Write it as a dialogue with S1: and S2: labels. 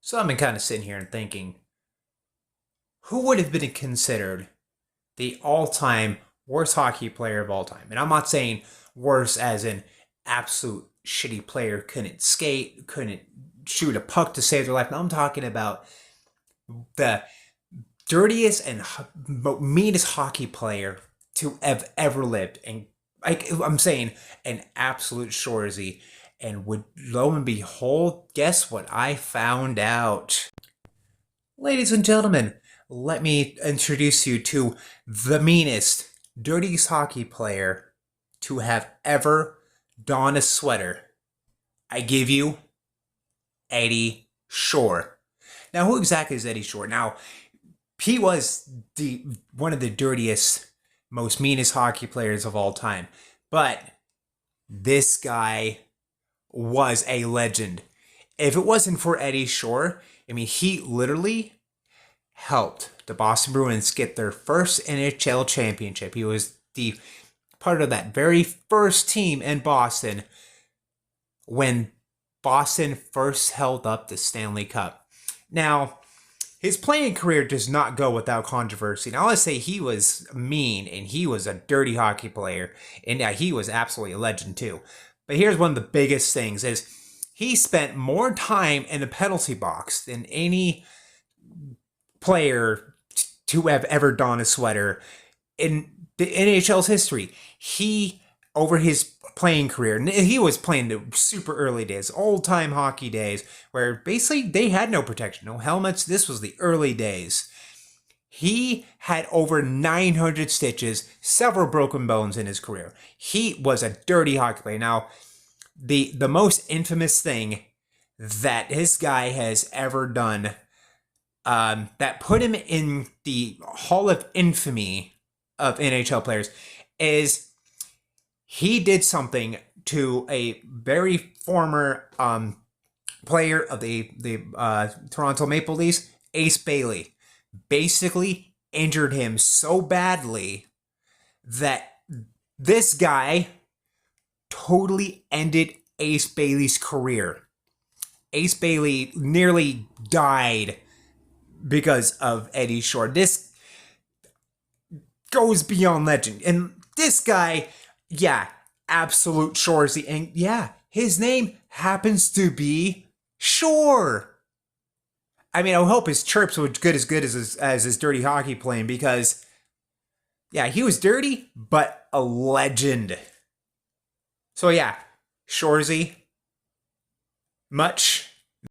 S1: So I've been kind of sitting here and thinking, who would have been considered the all-time worst hockey player of all time? And I'm not saying worse as in absolute shitty player, couldn't skate, couldn't shoot a puck to save their life. No, I'm talking about the dirtiest and meanest hockey player to have ever lived. And I'm saying an absolute Shoresy. And would lo and behold, guess what I found out? Ladies and gentlemen, let me introduce you to the meanest, dirtiest hockey player to have ever donned a sweater. I give you Eddie Shore. Now, who exactly is Eddie Shore? Now, he was one of the dirtiest, most meanest hockey players of all time. But this guy was a legend. If it wasn't for Eddie Shore, I mean, he literally helped the Boston Bruins get their first NHL championship. He was the part of that very first team in Boston when Boston first held up the Stanley Cup. Now, his playing career does not go without controversy. Now, let's say he was mean and he was a dirty hockey player, and he was absolutely a legend too. But here's one of the biggest things is he spent more time in the penalty box than any player to have ever donned a sweater in the NHL's history. He, over his playing career, and he was playing the super early days, old-time hockey days, where basically they had no protection, no helmets. This was the early days. He had over 900 stitches, several broken bones in his career. He was a dirty hockey player. Now, the most infamous thing that this guy has ever done that put him in the Hall of Infamy of NHL players is he did something to a very former player of the Toronto Maple Leafs, Ace Bailey. Basically injured him so badly that this guy totally ended Ace Bailey's career. Ace Bailey nearly died because of Eddie Shore. This goes beyond legend. And this guy, yeah, absolute Shoresy. And yeah, his name happens to be Shore. I mean, I hope his chirps were good as his dirty hockey playing, because, yeah, he was dirty, but a legend. So, yeah, Shoresy, much